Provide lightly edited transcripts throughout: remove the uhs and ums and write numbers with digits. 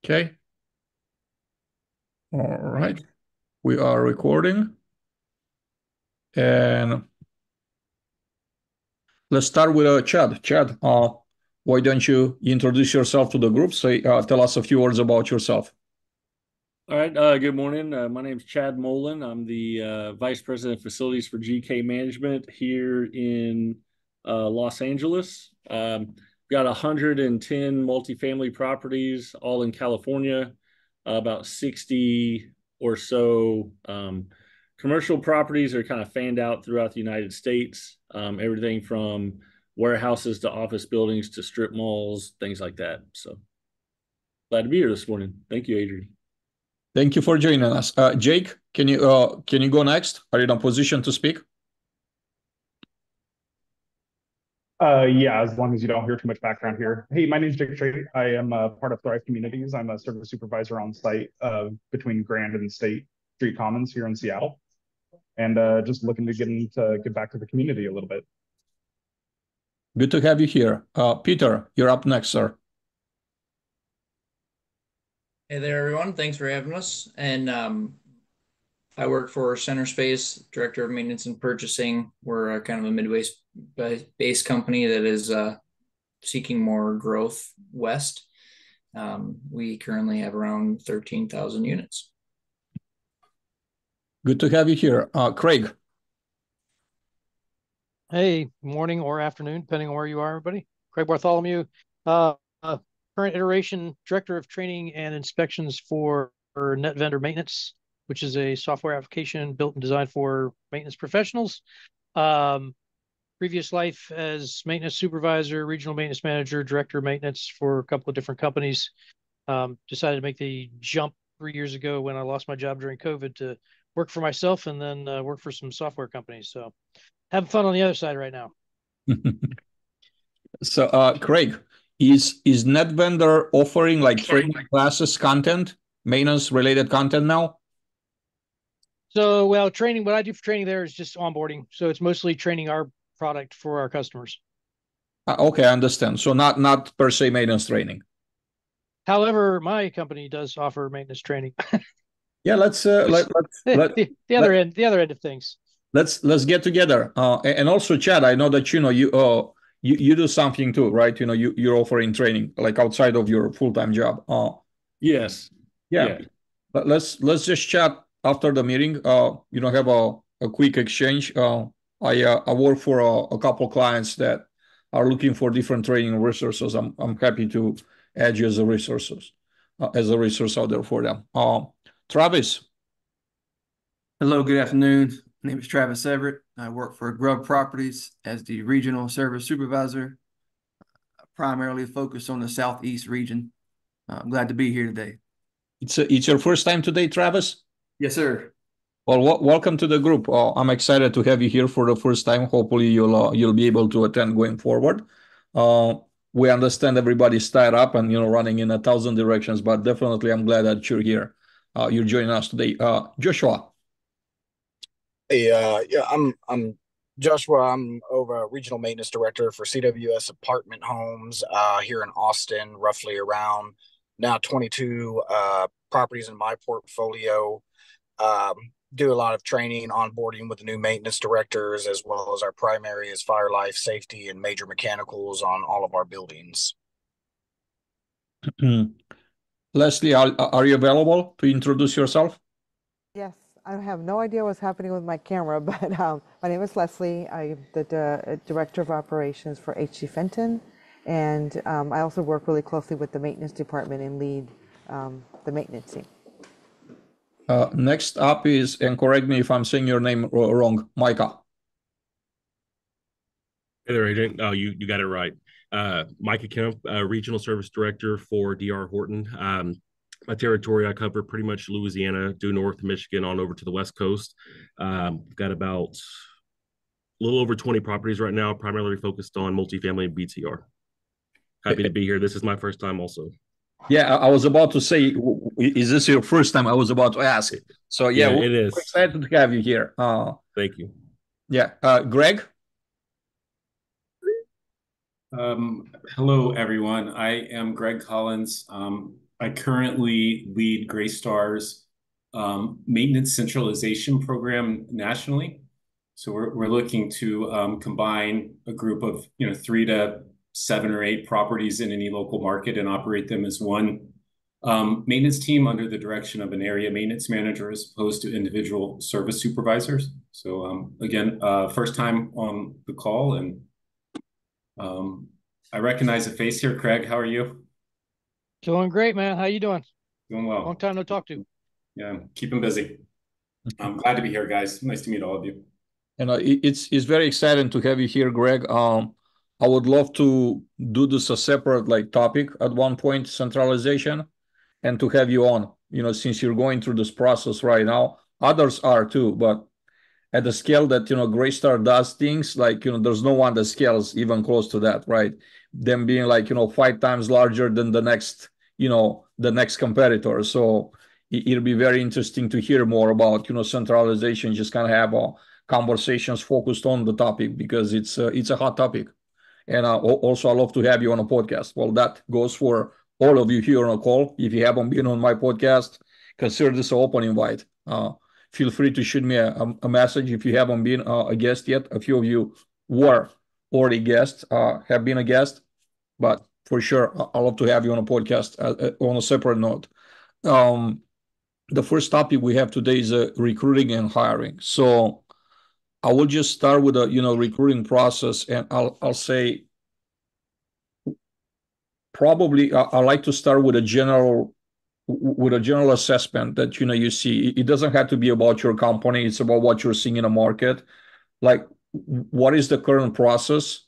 Okay. All right. We are recording. And let's start with Chad. Chad, why don't you introduce yourself to the group? Say, tell us a few words about yourself. All right. Good morning. My name is Chad Molin. I'm the Vice President of Facilities for GK Management here in Los Angeles. Got 110 multifamily properties, all in California, about 60 or so commercial properties are kind of fanned out throughout the United States. Everything from warehouses to office buildings to strip malls, things like that. So glad to be here this morning. Thank you, Adrian. Thank you for joining us. Jake, can you go next? Are you in a position to speak? Yeah, as long as you don't hear too much background here. Hey, my name is Jake Trade. I am part of Thrive Communities. I'm a service supervisor on site between Grand and State Street Commons here in Seattle, and just looking to get back to the community a little bit. Good to have you here. Peter, you're up next, sir. Hey there, everyone. Thanks for having us. And I work for Centerspace, Director of Maintenance and Purchasing. We're kind of a Midwest-based company that is seeking more growth west. We currently have around 13,000 units. Good to have you here. Craig. Hey, morning or afternoon, depending on where you are, everybody. Craig Bartholomew, current iteration Director of Training and Inspections for Net Vendor Maintenance, which is a software application built and designed for maintenance professionals. Previous life as maintenance supervisor, regional maintenance manager, director of maintenance for a couple of different companies. Decided to make the jump 3 years ago when I lost my job during COVID to work for myself and then work for some software companies. So having fun on the other side right now. So, Craig, is NetVendor offering like training classes content, maintenance related content now? So, well, training, what I do for training there is just onboarding. So it's mostly training our product for our customers. Okay, I understand. So not per se maintenance training. However, my company does offer maintenance training. Yeah, let's the other end of things. Let's get together. And also, Chad, I know that you do something too, right? You're offering training like outside of your full-time job. Yes. Yeah. But let's just chat after the meeting. Have a quick exchange. I work for a couple clients that are looking for different training resources. I'm happy to add you as a resource out there for them. Travis. Hello, good afternoon. My name is Travis Everett. I work for Grub Properties as the Regional Service Supervisor, primarily focused on the Southeast region. I'm glad to be here today. It's your first time today, Travis? Yes, sir. Well, welcome to the group. I'm excited to have you here for the first time. Hopefully, you'll be able to attend going forward. We understand everybody's tied up and running in 1,000 directions, but definitely, I'm glad that you're here. You're joining us today, Joshua. Hey, yeah, I'm Joshua. I'm over regional maintenance director for CWS Apartment Homes here in Austin. Roughly around now 22 properties in my portfolio. Do a lot of training, onboarding with the new maintenance directors, as well as our primary is fire, life, safety, and major mechanicals on all of our buildings. Leslie, are you available to introduce yourself? Yes, I have no idea what's happening with my camera, but my name is Leslie. I'm the Director of Operations for H.G. Fenton, and I also work really closely with the maintenance department and lead the maintenance team. Next up is, and correct me if I'm saying your name wrong, Micah. Hey there, Agent. Oh, you got it right. Micah Kemp, Regional Service Director for D.R. Horton. My territory, I cover pretty much Louisiana, due north, Michigan, on over to the West Coast. Got about a little over 20 properties right now, primarily focused on multifamily and BTR. Happy to be here. This is my first time also. Yeah, I was about to say, is this your first time? I was about to ask. So yeah, it is. We're excited to have you here. Thank you. Yeah, Greg. Hello, everyone. I am Greg Collins. I currently lead Greystar's maintenance centralization program nationally. So we're looking to combine a group of 3 to 7 or 8 properties in any local market and operate them as one maintenance team under the direction of an area maintenance manager as opposed to individual service supervisors. So again, first time on the call, and I recognize a face here. Craig, how are you? Doing great, man. How you doing? Doing well. Long time no talk to. Yeah, keeping busy. I'm glad to be here, guys. Nice to meet all of you. And it's very exciting to have you here, Greg. I would love to do this a separate like topic at one point, centralization, and to have you on. Since you're going through this process right now, others are too, but at the scale that Greystar does things, like there's no one that scales even close to that, right? Them being like 5 times larger than the next competitor. So it'll be very interesting to hear more about centralization. Just kind of have conversations focused on the topic because it's a hot topic. And also, I love to have you on a podcast. Well, that goes for all of you here on a call. If you haven't been on my podcast, consider this an open invite. Feel free to shoot me a message if you haven't been a guest yet. A few of you were already guests, have been a guest, but for sure, I'd love to have you on a podcast on a separate note. The first topic we have today is recruiting and hiring. So I will just start with a recruiting process, and I'll say probably I like to start with a general assessment that you see. It doesn't have to be about your company. It's about what you're seeing in the market. Like, what is the current process,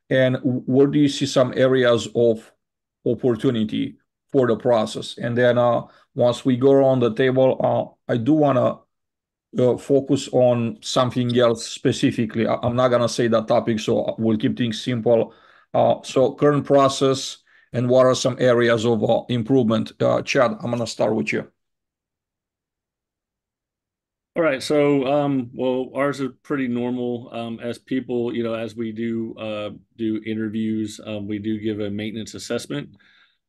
and where do you see some areas of opportunity for the process? And then once we go around the table, I do want to focus on something else specifically. I'm not going to say that topic, so we'll keep things simple. So current process and what are some areas of improvement? Chad, I'm going to start with you. All right. So, well, ours is pretty normal. As people, as we do interviews, we do give a maintenance assessment.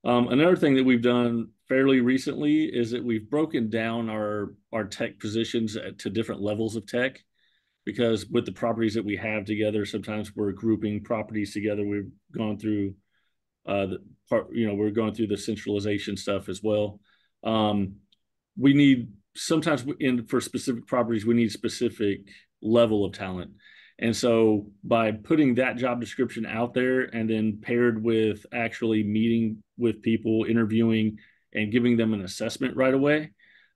Another thing that we've done fairly recently is that we've broken down our tech positions to different levels of tech, because with the properties that we have together, sometimes we're grouping properties together. We've gone through we're going through the centralization stuff as well. We need sometimes for specific properties, we need specific level of talent. And so by putting that job description out there and then paired with actually meeting with people, interviewing, and giving them an assessment right away,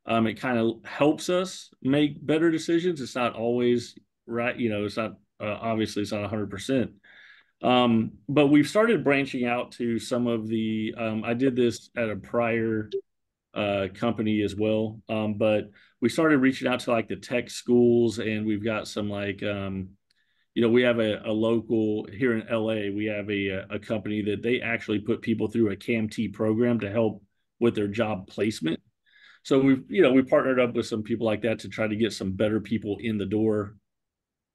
it kind of helps us make better decisions. It's not always right. It's not, obviously it's not 100%. But we've started branching out to some of the, I did this at a prior company as well. But we started reaching out to like the tech schools, and we've got some like, we have a local here in LA. We have a company that they actually put people through a CAMT program to help with their job placement. So we partnered up with some people like that to try to get some better people in the door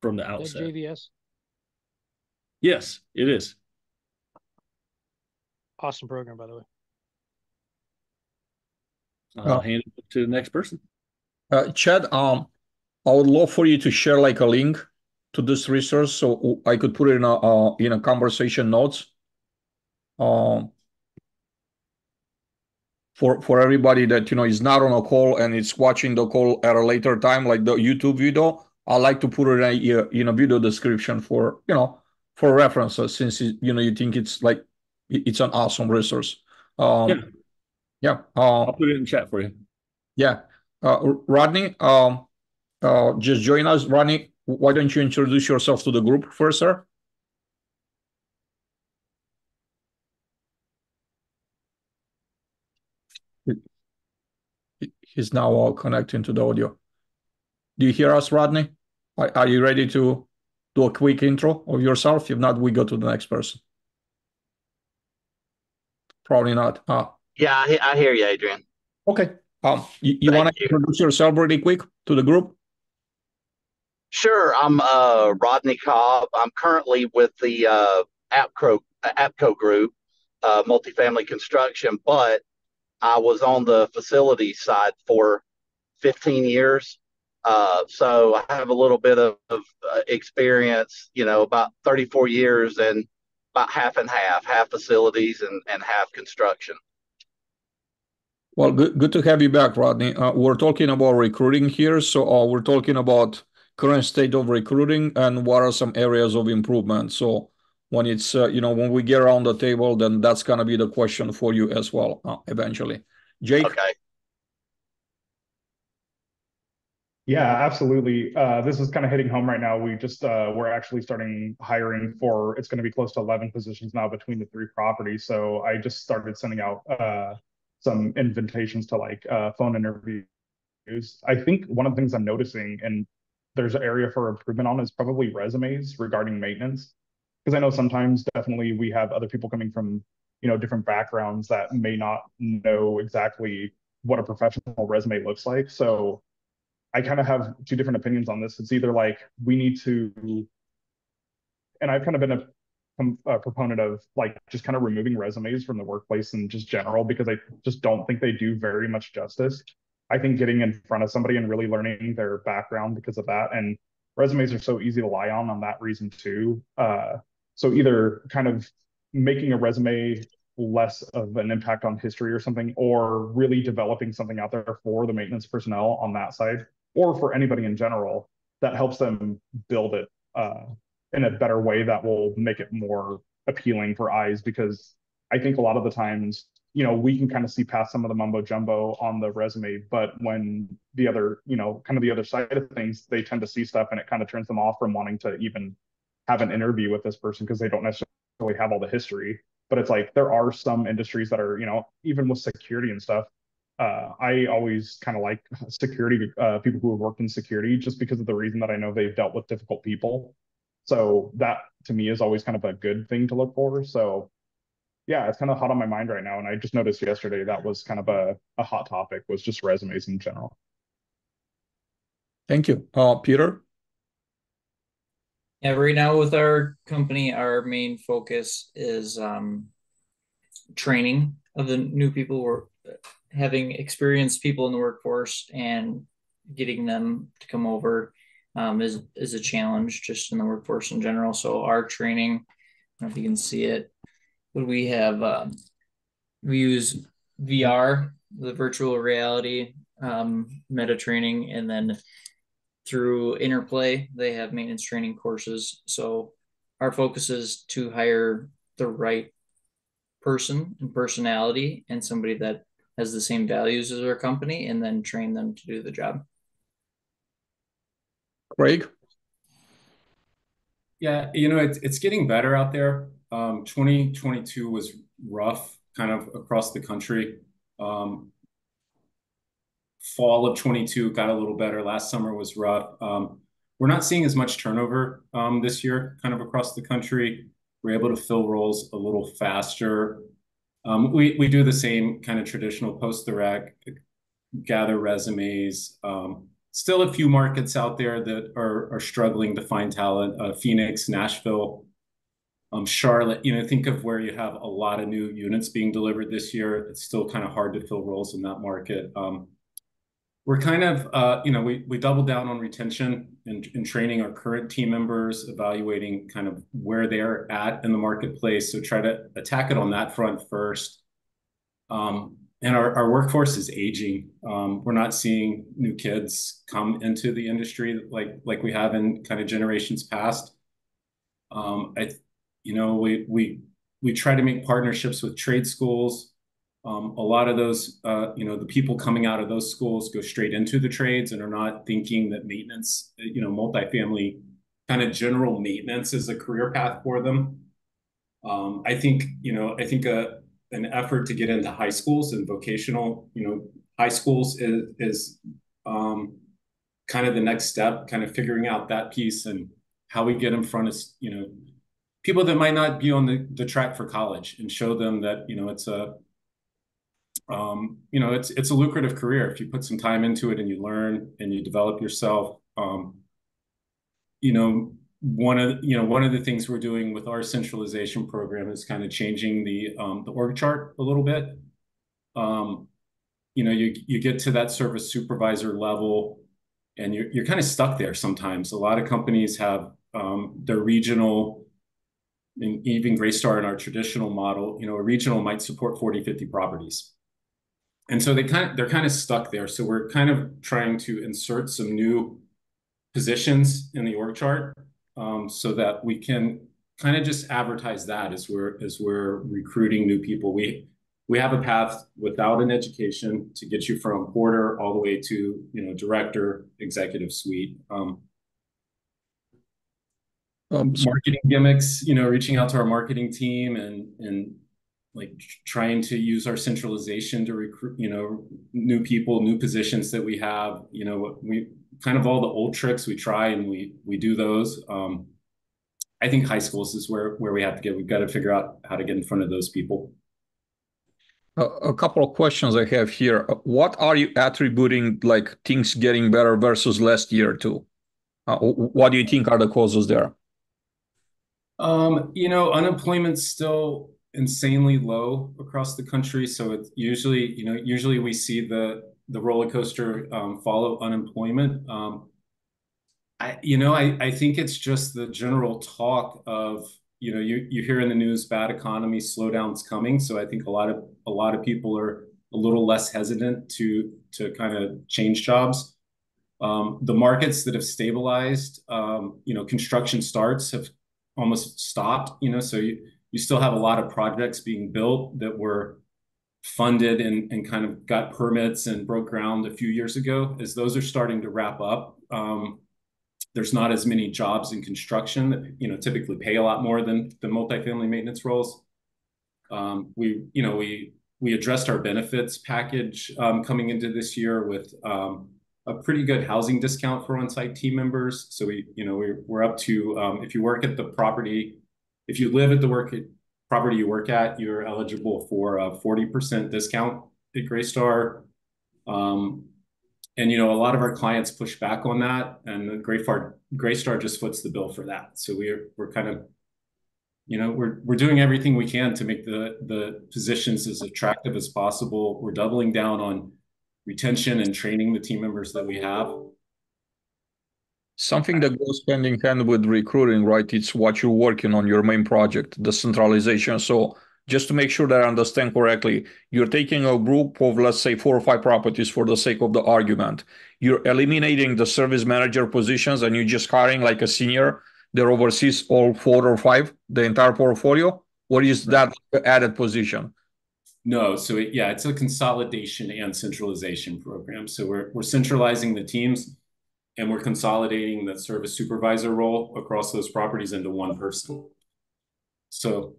from the outset. JVS. Yes, it is. Awesome program, by the way. I'll hand it to the next person. Chad, I would love for you to share like a link to this resource so I could put it in a conversation notes. For everybody that is not on a call and it's watching the call at a later time, like the YouTube video, I like to put it in a video description for references, since you think it's like it's an awesome resource. Yeah. I'll put it in chat for you. Yeah. Rodney, just join us. Rodney, why don't you introduce yourself to the group first, sir? He's now connecting to the audio. Do you hear us, Rodney? Are you ready to do a quick intro of yourself? If not, we go to the next person. Probably not. Yeah, I hear you, Adrian. Okay. You want to introduce yourself really quick to the group? Sure. I'm Rodney Cobb. I'm currently with the APCO group, multifamily construction, but I was on the facility side for 15 years. So I have a little bit of experience, about 34 years and about half and half facilities and half construction. Well, good to have you back, Rodney. We're talking about recruiting here. So we're talking about current state of recruiting and what are some areas of improvement. So when it's, when we get around the table, then that's going to be the question for you as well, eventually. Jake? Okay. Yeah, absolutely. This is kind of hitting home right now. We're actually starting hiring for, it's going to be close to 11 positions now between the 3 properties. So I just started sending out some invitations to phone interviews. I think one of the things I'm noticing, and there's an area for improvement on, is probably resumes regarding maintenance. Because I know sometimes definitely we have other people coming from, different backgrounds that may not know exactly what a professional resume looks like. So I kind of have 2 different opinions on this. It's either like we need to, and I've kind of been a proponent of just kind of removing resumes from the workplace in just general, because I just don't think they do very much justice. I think getting in front of somebody and really learning their background because of that, and resumes are so easy to lie on that reason too. So either kind of making a resume less of an impact on history or something, or really developing something out there for the maintenance personnel on that side, or for anybody in general that helps them build it in a better way that will make it more appealing for eyes. Because I think a lot of the times, we can kind of see past some of the mumbo jumbo on the resume, but when the other, kind of the other side of things, they tend to see stuff and it kind of turns them off from wanting to even have an interview with this person because they don't necessarily have all the history. But it's like there are some industries that are, even with security and stuff. I always kind of like security people who have worked in security, just because of the reason that I know they've dealt with difficult people. So that to me is always kind of a good thing to look for. So yeah, it's kind of hot on my mind right now. And I just noticed yesterday that was kind of a hot topic, was just resumes in general. Thank you. Peter? Yeah, right now with our company, our main focus is training of the new people. We're having experienced people in the workforce, and getting them to come over is a challenge just in the workforce in general. So our training, I don't know if you can see it, but we have we use VR, the virtual reality meta training, and then through Interplay, they have maintenance training courses. So our focus is to hire the right person and personality, and somebody that has the same values as our company, and then train them to do the job. Craig? Yeah, it's getting better out there. 2022 was rough kind of across the country. Fall of 22 got a little better. Last summer was rough. We're not seeing as much turnover this year kind of across the country. We're able to fill roles a little faster. We do the same kind of traditional post the rec, gather resumes. Still a few markets out there that are struggling to find talent. Phoenix, Nashville, Charlotte, think of where you have a lot of new units being delivered this year. It's still kind of hard to fill roles in that market. We're kind of, we double down on retention and training our current team members, evaluating kind of where they're at in the marketplace. So try to attack it on that front first. And our workforce is aging. We're not seeing new kids come into the industry like we have in kind of generations past. We try to make partnerships with trade schools. A lot of those, the people coming out of those schools go straight into the trades and are not thinking that maintenance, multifamily kind of general maintenance is a career path for them. I think an effort to get into high schools and vocational, high schools is kind of the next step, kind of figuring out that piece and how we get in front of, people that might not be on the track for college, and show them that, it's a lucrative career if you put some time into it and you learn and you develop yourself. One of the things we're doing with our centralization program is kind of changing the org chart a little bit. you get to that service supervisor level, and you're kind of stuck there sometimes. A lot of companies have their regional, and even Greystar in our traditional model, a regional might support 40, 50 properties. And so they're kind of stuck there. So we're kind of trying to insert some new positions in the org chart, so that we can kind of just advertise that as we're recruiting new people. We have a path without an education to get you from porter all the way to director, executive suite. Marketing gimmicks, reaching out to our marketing team and like trying to use our centralization to recruit, new people, new positions that we have. We kind of all the old tricks we try and we do those. I think high schools is where we have to get. We've got to figure out how to get in front of those people. A couple of questions I have here. What are you attributing like things getting better versus last year to? What do you think are the causes there? Unemployment's still insanely low across the country. So it's usually we see the roller coaster follow unemployment. I think it's just the general talk of, you hear in the news, bad economy, slowdown's coming. So I think a lot of people are a little less hesitant to kind of change jobs. The markets that have stabilized, construction starts have almost stopped, so you still have a lot of projects being built that were funded and kind of got permits and broke ground a few years ago. As those are starting to wrap up, there's not as many jobs in construction that typically pay a lot more than the multifamily maintenance roles. We addressed our benefits package coming into this year with a pretty good housing discount for on-site team members. So we're up to, if you work at the property, if you live at the property you work at, you're eligible for a 40% discount at Greystar. And a lot of our clients push back on that, and Greystar just foots the bill for that. So we're kind of, we're doing everything we can to make the positions as attractive as possible. We're doubling down on retention and training the team members that we have. Something that goes hand in hand with recruiting, right? It's what you're working on, your main project, the centralization. So just to make sure that I understand correctly, you're taking a group of, let's say, 4 or 5 properties for the sake of the argument. You're eliminating the service manager positions and you're just hiring like a senior that oversees all 4 or 5, the entire portfolio? Or is that added position? No, so it's a consolidation and centralization program. So we're centralizing the teams, and we're consolidating the service supervisor role across those properties into one person. So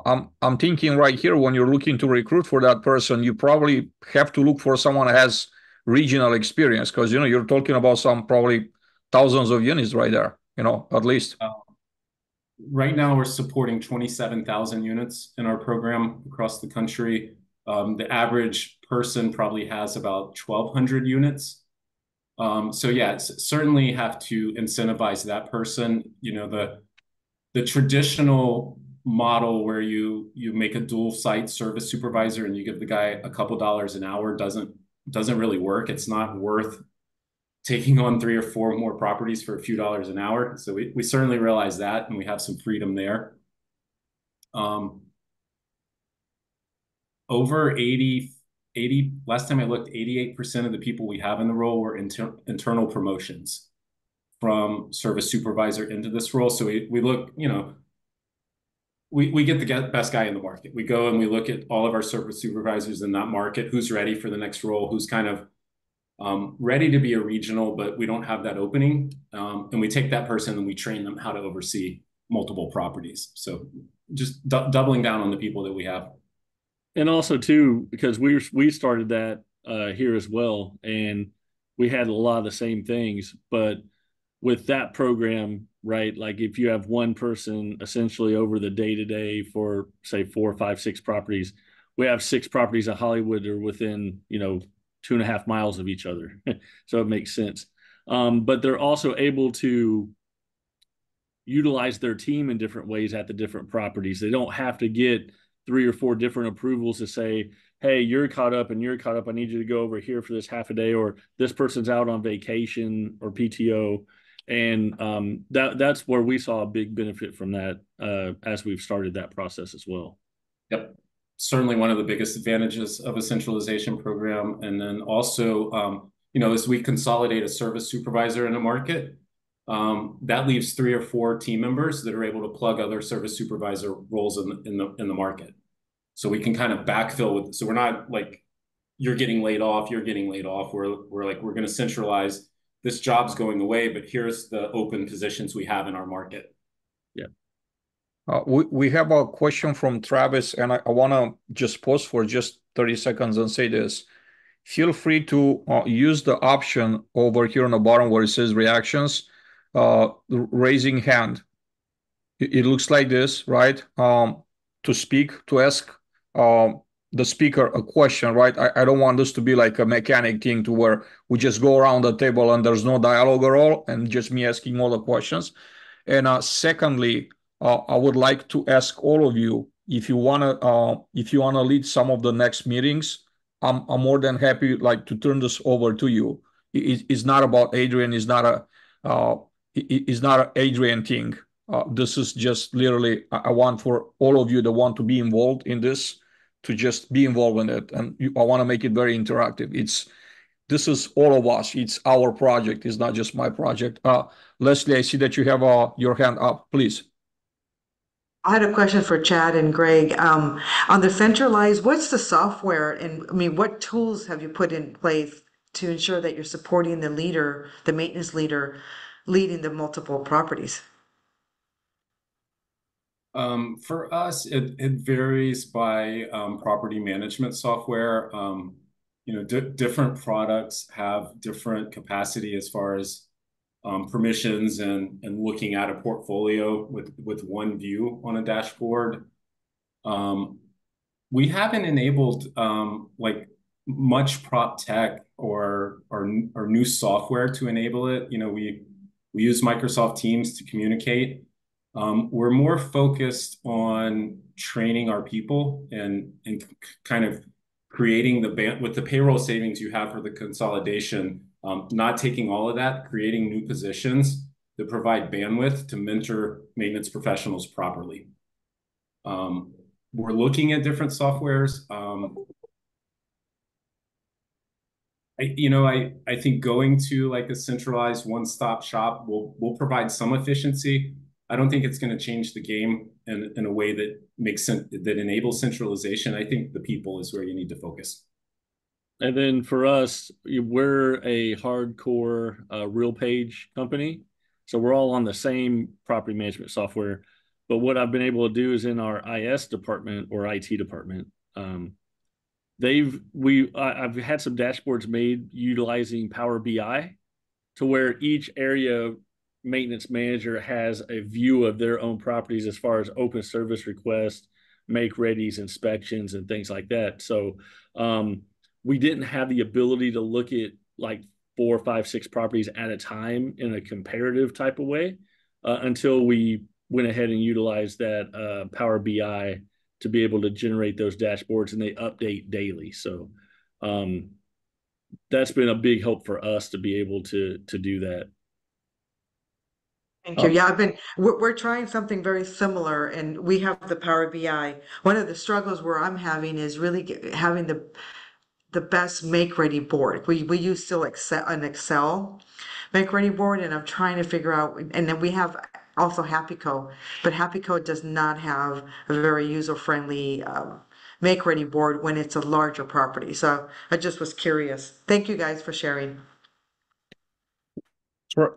I'm thinking right here, when you're looking to recruit for that person, you probably have to look for someone that has regional experience, because you're talking about some probably thousands of units right there, at least. Right now, we're supporting 27,000 units in our program across the country. The average person probably has about 1,200 units. So certainly have to incentivize that person. The traditional model where you make a dual site service supervisor and you give the guy a couple dollars an hour doesn't really work. It's not worth taking on 3 or 4 more properties for a few dollars an hour. So we certainly realize that, and we have some freedom there. Over 80, last time I looked, 88% of the people we have in the role were internal promotions from service supervisor into this role. So we look, we get the best guy in the market. We go and we look at all of our service supervisors in that market, who's ready for the next role, who's kind of ready to be a regional, but we don't have that opening. And we take that person and we train them how to oversee multiple properties. So just doubling down on the people that we have. And also too, because we started that here as well, and we had a lot of the same things, but with that program, right? Like if you have one person essentially over the day-to-day for say 4, 5, 6 properties, we have 6 properties in Hollywood that are within, 2.5 miles of each other. So it makes sense. But they're also able to utilize their team in different ways at the different properties. They don't have to get 3 or 4 different approvals to say, hey, you're caught up and you're caught up. I need you to go over here for this half a day, or this person's out on vacation or PTO. And that's where we saw a big benefit from that as we've started that process as well. Yep. Certainly one of the biggest advantages of a centralization program. And then also, as we consolidate a service supervisor in a market, that leaves 3 or 4 team members that are able to plug other service supervisor roles in the market. So we can kind of backfill with, so we're not like, you're getting laid off, you're getting laid off. We're like, we're going to centralize, this job's going away, but here's the open positions we have in our market. Yeah. We have a question from Travis, and I want to just pause for just 30 seconds and say this. Feel free to use the option over here on the bottom where it says reactions, raising hand. It looks like this, right? To speak, to ask the speaker a question, right? I don't want this to be like a mechanic thing to where we just go around the table and there's no dialogue at all and just me asking all the questions. And secondly, I would like to ask all of you, if you wanna lead some of the next meetings, I'm more than happy like to turn this over to you. It's not about Adrian. It's not an Adrian thing. This is just literally, I want for all of you that want to be involved in this to just be involved in it, and I want to make it very interactive. This is all of us. It's our project. It's not just my project. Leslie, I see that you have your hand up. Please. I had a question for Chad and Greg. On the centralized, what's the software, and I mean, what tools have you put in place to ensure that you're supporting the leader, the maintenance leader, leading the multiple properties? For us, it varies by property management software. Different products have different capacity as far as permissions and looking at a portfolio with one view on a dashboard. We haven't enabled like much prop tech or new software to enable it. We use Microsoft Teams to communicate. We're more focused on training our people and kind of creating with the payroll savings you have for the consolidation, not taking all of that, creating new positions that provide bandwidth to mentor maintenance professionals properly. We're looking at different softwares. I think going to like a centralized one-stop shop will provide some efficiency. I don't think it's going to change the game in a way that makes sense, that enables centralization. I think the people is where you need to focus. And then for us, we're a hardcore RealPage company. So we're all on the same property management software. But what I've been able to do is in our IS department or IT department, I've had some dashboards made utilizing Power BI to where each area maintenance manager has a view of their own properties as far as open service requests, make readies, inspections, and things like that. So we didn't have the ability to look at like 4, 5, 6 properties at a time in a comparative type of way until we went ahead and utilized that Power BI to be able to generate those dashboards, and they update daily. So that's been a big help for us to be able to do that. Thank you. Yeah, we're trying something very similar, and we have the Power BI. One of the struggles where I'm having is really having the best make ready board. We use still an Excel make ready board, and I'm trying to figure out, and then we have also HappyCo, but HappyCo does not have a very user-friendly make ready board when it's a larger property. So I just was curious. Thank you guys for sharing.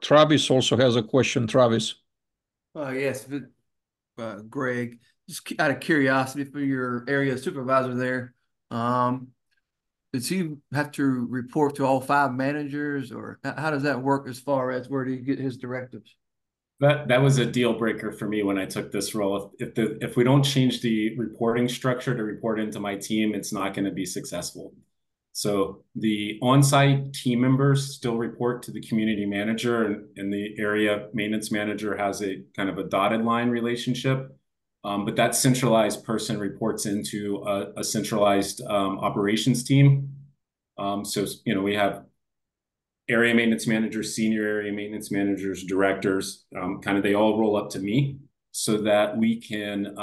Travis also has a question. Travis. Yes, Greg, just out of curiosity for your area supervisor there, does he have to report to all 5 managers, or how does that work as far as where do you get his directives? That was a deal breaker for me when I took this role. If we don't change the reporting structure to report into my team, it's not going to be successful. So the on-site team members still report to the community manager, and the area maintenance manager has a kind of a dotted line relationship. But that centralized person reports into a centralized operations team. So, we have area maintenance managers, senior area maintenance managers, directors, they all roll up to me so that we can,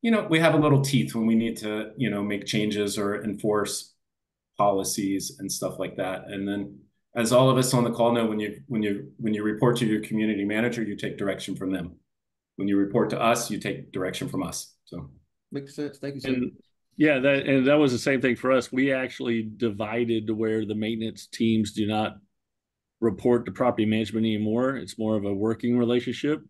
we have a little teeth when we need to, make changes or enforce policies and stuff like that. And then, as all of us on the call know, when you report to your community manager, you take direction from them. When you report to us, you take direction from us. So makes sense. Thank you, sir. And yeah, that was the same thing for us. We actually divided to where the maintenance teams do not report to property management anymore. It's more of a working relationship.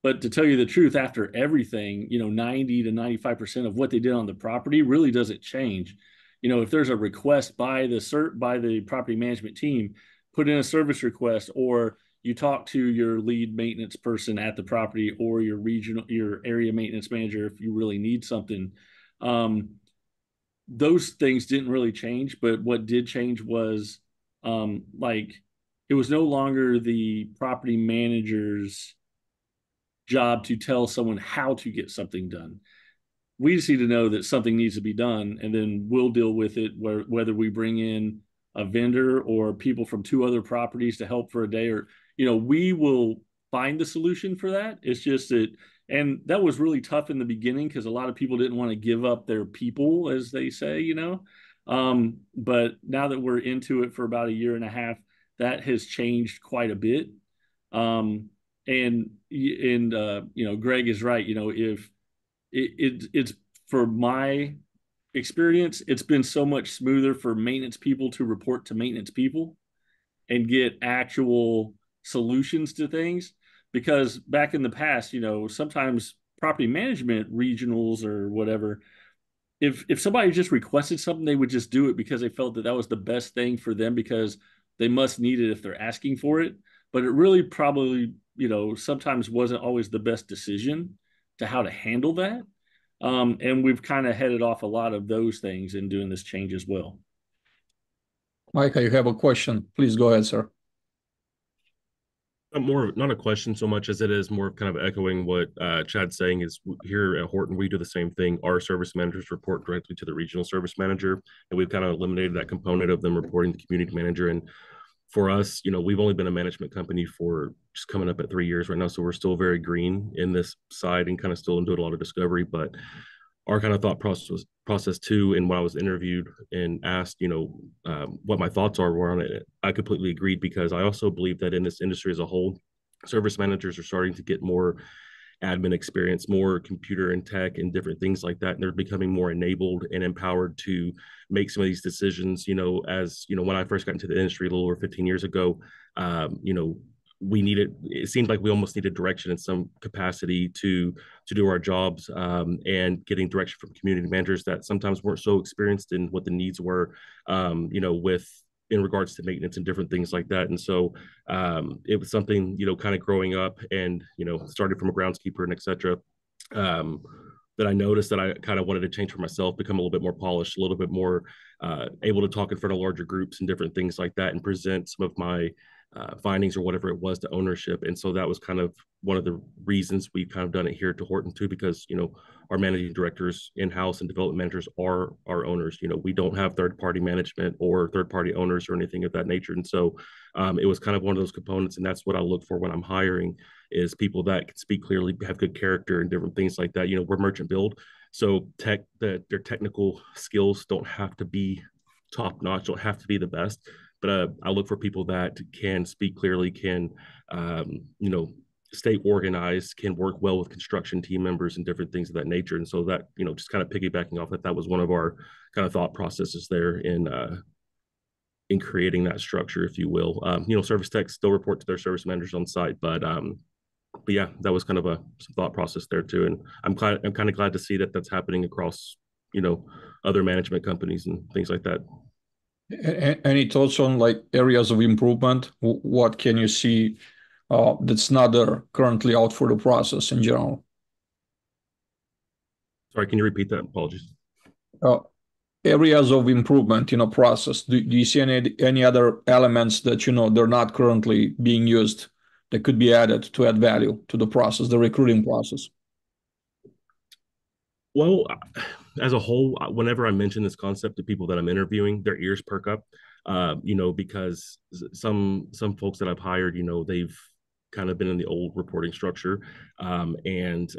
But to tell you the truth, after everything, 90 to 95% of what they did on the property really doesn't change. If there's a request by the property management team, put in a service request, or you talk to your lead maintenance person at the property or your area maintenance manager if you really need something. Those things didn't really change, but what did change was it was no longer the property manager's job to tell someone how to get something done. We just need to know that something needs to be done, and then we'll deal with it, whether we bring in a vendor or people from 2 other properties to help for a day, or we will find the solution for that. It's just that, and that was really tough in the beginning because a lot of people didn't want to give up their people, as they say. But now that we're into it for about a year and a half, that has changed quite a bit. Greg is right. If it's for my experience, it's been so much smoother for maintenance people to report to maintenance people and get actual solutions to things. Because back in the past, sometimes property management regionals or whatever, if somebody just requested something, they would just do it because they felt that was the best thing for them because they must need it if they're asking for it. But it really probably, sometimes wasn't always the best decision to how to handle that. And we've kind of headed off a lot of those things in doing this change as well. Micah, you have a question. Please go ahead, sir. More, not a question so much as it is more kind of echoing what Chad's saying is here at Horton, we do the same thing. Our service managers report directly to the regional service manager, and we've kind of eliminated that component of them reporting to the community manager. And for us, we've only been a management company for just coming up at 3 years right now. So we're still very green in this side and kind of still doing a lot of discovery. But our kind of thought process too, and when I was interviewed and asked, what my thoughts were on it, I completely agreed because I also believe that in this industry as a whole, service managers are starting to get more admin experience, more computer and tech and different things like that. And they're becoming more enabled and empowered to make some of these decisions, when I first got into the industry a little over 15 years ago, it seemed like we almost needed direction in some capacity to do our jobs, and getting direction from community managers that sometimes weren't so experienced in what the needs were, in regards to maintenance and different things like that. And so it was something, kind of growing up and, started from a groundskeeper and et cetera, that I noticed that I kind of wanted to change for myself, become a little bit more polished, a little bit more able to talk in front of larger groups and different things like that and present some of my findings or whatever it was to ownership. And so that was kind of one of the reasons we've kind of done it here to Horton too, because, our managing directors in-house and development managers are our owners. We don't have third-party management or third-party owners or anything of that nature. And so it was kind of one of those components. And that's what I look for when I'm hiring is people that can speak clearly, have good character and different things like that. We're merchant build. So their technical skills don't have to be top-notch, don't have to be the best. But I look for people that can speak clearly, can, stay organized, can work well with construction team members and different things of that nature. And so that, just kind of piggybacking off that was one of our kind of thought processes there in creating that structure, if you will. Service techs still report to their service managers on site, but yeah, that was kind of some thought process there too. And I'm kind of glad to see that that's happening across, other management companies and things like that. Any thoughts on areas of improvement? What can you see that's not there currently out for the process in general? Sorry, can you repeat that? Apologies. Areas of improvement in a process. Do you see any other elements that they're not currently being used that could be added to add value to the process, the recruiting process? Well, as a whole, whenever I mention this concept to people that I'm interviewing, their ears perk up. Because some folks that I've hired, they've kind of been in the old reporting structure, and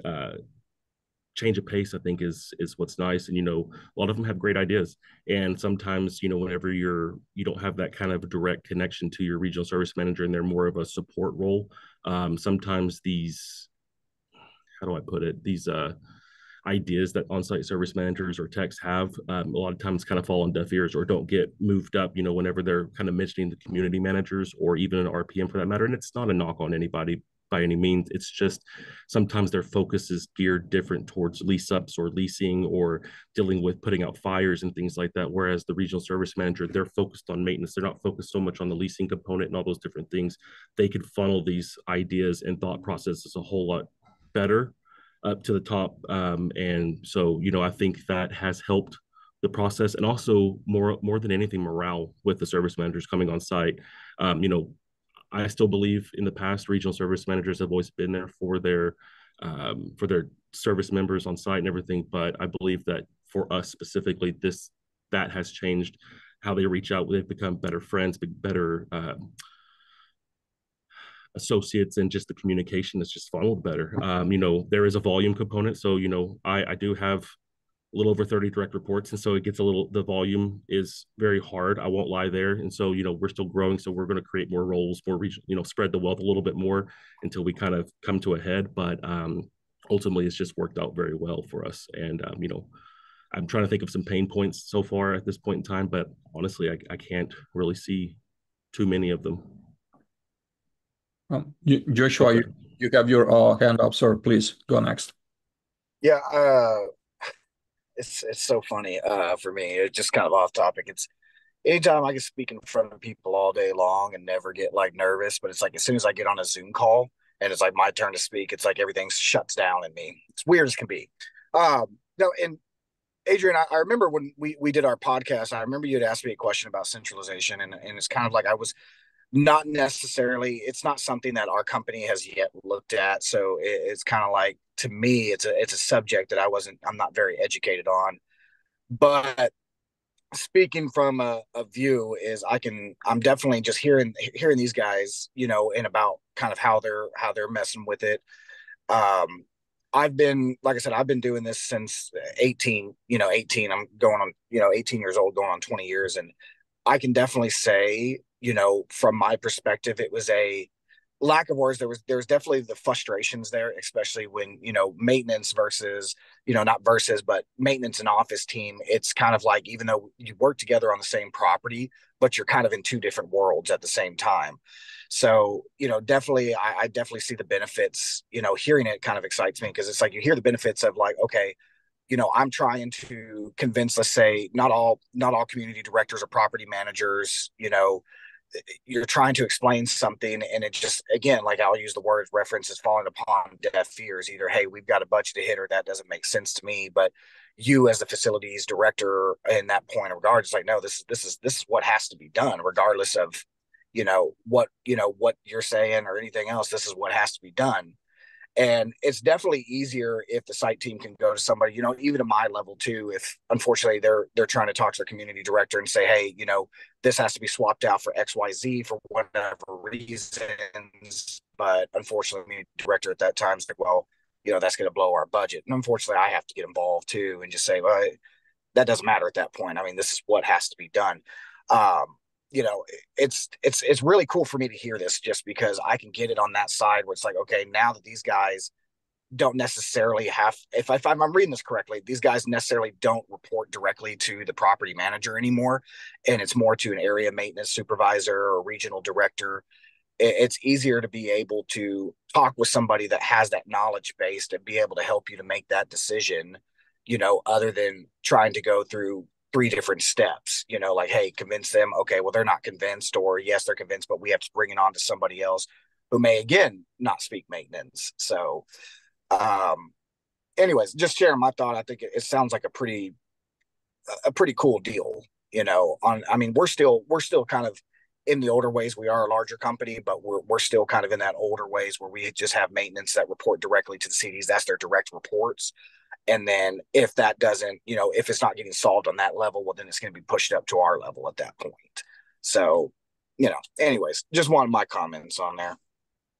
change of pace, I think, is what's nice. And a lot of them have great ideas, and sometimes whenever you don't have that kind of direct connection to your regional service manager and they're more of a support role, sometimes these, how do I put it, these ideas that on-site service managers or techs have, a lot of times kind of fall on deaf ears or don't get moved up, whenever they're kind of mentioning the community managers or even an RPM for that matter. And it's not a knock on anybody by any means. It's just sometimes their focus is geared different towards lease ups or leasing or dealing with putting out fires and things like that. Whereas the regional service manager, they're focused on maintenance. They're not focused so much on the leasing component and all those different things. They could funnel these ideas and thought processes a whole lot better up to the top. And so, I think that has helped the process, and also more than anything, morale with the service managers coming on site. I still believe in the past, regional service managers have always been there for their service members on site and everything. But I believe that for us specifically, that has changed how they reach out. They've become better friends, better associates, and just the communication is just funneled better. There is a volume component. So, I do have a little over 30 direct reports. And so it gets the volume is very hard. I won't lie there. And so, we're still growing. So we're going to create more roles, more region, spread the wealth a little bit more until we kind of come to a head. But ultimately, it's just worked out very well for us. And, I'm trying to think of some pain points so far at this point in time, but honestly, I can't really see too many of them. Joshua, Okay. you have your hand up, sir. Please go next. Yeah, it's so funny for me. It's just kind of off topic. It's anytime I can speak in front of people all day long and never get like nervous, but it's like as soon as I get on a Zoom call and it's like my turn to speak, it's like everything shuts down in me. It's weird as can be. No, and Adrian, I remember when we did our podcast, I remember you had asked me a question about centralization, and it's kind of like I was not necessarily, it's not something that our company has yet looked at. So it's kind of like, to me, it's a subject that I'm not very educated on. But speaking from a view is I'm definitely just hearing these guys, and about kind of how they're messing with it. Like I said, I've been doing this since 18, 18, I'm going on, 18 years old, going on 20 years. And I can definitely say, from my perspective, it was a lack of words. There was definitely the frustrations there, especially when, maintenance versus, not versus, but maintenance and office team. It's kind of like, even though you work together on the same property, but you're kind of in two different worlds at the same time. So, definitely, I definitely see the benefits. Hearing it kind of excites me, because it's like you hear the benefits of like, okay, I'm trying to convince, let's say, not all community directors or property managers, you're trying to explain something, and it just, again, like I'll use the word reference, is falling upon deaf ears. Either, hey, we've got a budget to hit, or that doesn't make sense to me. But you, as the facilities director, in that point of regard, it's like, no, this is what has to be done, regardless of what you're saying or anything else. This is what has to be done. And it's definitely easier if the site team can go to somebody, even at my level too, if unfortunately they're trying to talk to their community director and say, hey, this has to be swapped out for XYZ for whatever reasons. But unfortunately, the community director at that time is like, well, that's going to blow our budget. And unfortunately, I have to get involved too and just say, well, that doesn't matter at that point. I mean, this is what has to be done. It's really cool for me to hear this, just because I can get it on that side where it's like, okay, now that these guys don't necessarily have, if I'm reading this correctly, these guys necessarily don't report directly to the property manager anymore, and it's more to an area maintenance supervisor or regional director. It's easier to be able to talk with somebody that has that knowledge base to be able to help you to make that decision, other than trying to go through 3 different steps, like, hey, convince them. Okay, well, they're not convinced, or yes, they're convinced, but we have to bring it on to somebody else who may, again, not speak maintenance. So, anyways, just sharing my thought. I think it sounds like a pretty cool deal, I mean, we're still kind of in the older ways. We are a larger company, but we're still kind of in that older ways where we just have maintenance that report directly to the CDs. That's their direct reports. And then if that doesn't, if it's not getting solved on that level, well, then it's going to be pushed up to our level at that point. So, anyways, just wanted my comments on there.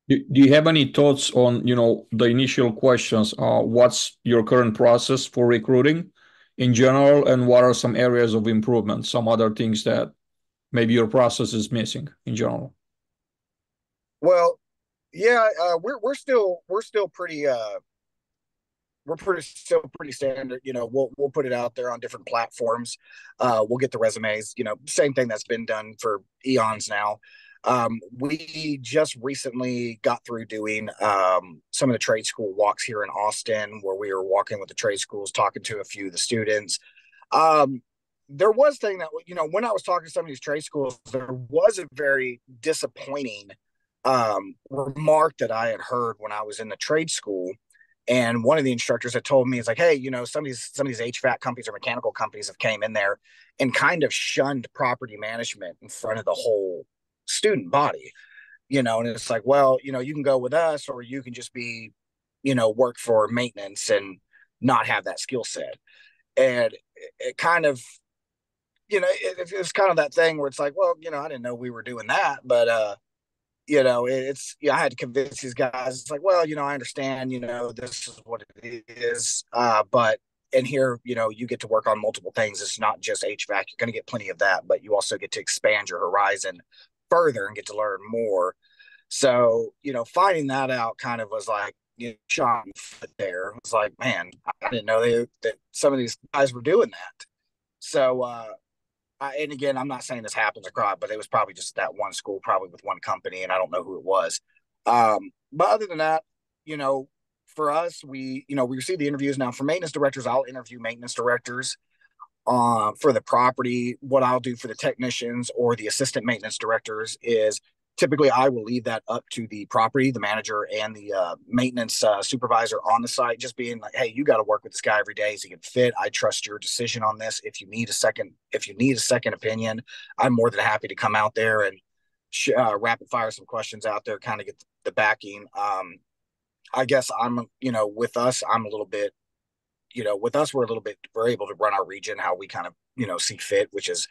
Do you have any thoughts on, the initial questions? What's your current process for recruiting in general, and what are some areas of improvement, some other things that maybe your process is missing in general? Well, yeah, we're still pretty still pretty standard. We'll put it out there on different platforms. We'll get the resumes. Same thing that's been done for eons now. We just recently got through doing some of the trade school walks here in Austin, where we were walking with the trade schools, talking to a few of the students. There was thing that, when I was talking to some of these trade schools, there was a very disappointing remark that I had heard when I was in the trade school. And one of the instructors had told me, is like, hey, some of these HVAC companies or mechanical companies have came in there and kind of shunned property management in front of the whole student body, and it's like, well, you can go with us, or you can just be, work for maintenance and not have that skill set. And it kind of, it's kind of that thing where it's like, well, I didn't know we were doing that, but I had to convince these guys. It's like, well, I understand, this is what it is. But in here, you get to work on multiple things. It's not just HVAC. You're going to get plenty of that, but you also get to expand your horizon further and get to learn more. So, finding that out kind of was like, shot there. It was like, man, I didn't know that some of these guys were doing that. So, and again, I'm not saying this happens across, but it was probably just that one school, probably with one company, and I don't know who it was. But other than that, for us, we receive the interviews. Now for maintenance directors, I'll interview maintenance directors. For the property, what I'll do for the technicians or the assistant maintenance directors is typically I will leave that up to the property, the manager, and the maintenance supervisor on the site, just being like, hey, you got to work with this guy every day. Is he can fit? I trust your decision on this. If you need a second opinion, I'm more than happy to come out there and rapid fire some questions out there, kind of get the backing. I guess with us, I'm a little bit, with us, we're able to run our region how we kind of, see fit, which is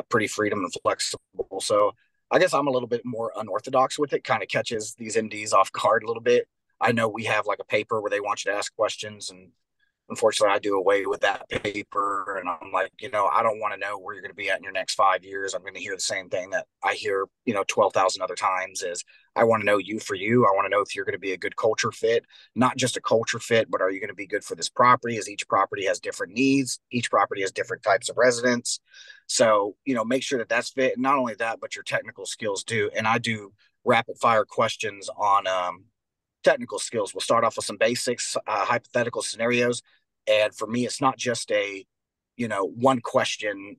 pretty freedom and flexible. So I guess I'm a little bit more unorthodox with it, kind of catches these MDs off guard a little bit. I know we have like a paper where they want you to ask questions, and unfortunately I do away with that paper. And I'm like, I don't want to know where you're going to be at in your next 5 years. I'm going to hear the same thing that I hear, 12,000 other times is I want to know you for you. I want to know if you're going to be a good culture fit, not just a culture fit, but are you going to be good for this property, as each property has different needs. Each property has different types of residents. So, make sure that that's fit. And not only that, but your technical skills too. And I do rapid fire questions on technical skills. We'll start off with some basics, hypothetical scenarios. And for me, it's not just a, one question,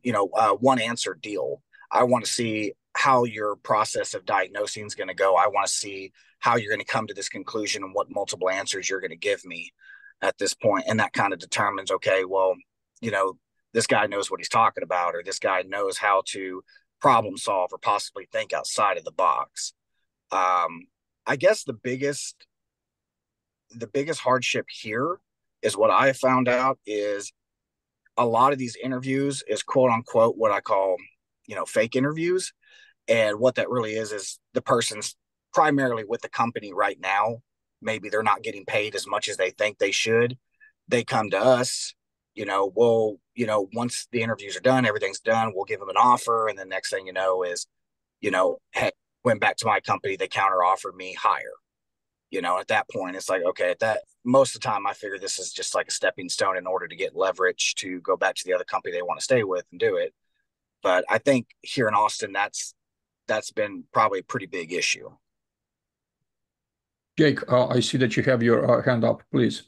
one answer deal. I want to see how your process of diagnosing is going to go. I want to see how you're going to come to this conclusion and what multiple answers you're going to give me at this point. And that kind of determines, okay, well, this guy knows what he's talking about, or this guy knows how to problem solve or possibly think outside of the box. I guess the biggest hardship here is what I have found out is a lot of these interviews is quote unquote what I call, fake interviews. And what that really is the person's primarily with the company right now. Maybe they're not getting paid as much as they think they should. They come to us, once the interviews are done, everything's done, we'll give them an offer. And the next thing you know is, hey, went back to my company, they counter offered me higher. At that point, it's like, okay, most of the time I figure this is just like a stepping stone in order to get leverage to go back to the other company they want to stay with and do it. But I think here in Austin, that's been probably a pretty big issue. Jake, I see that you have your hand up, please.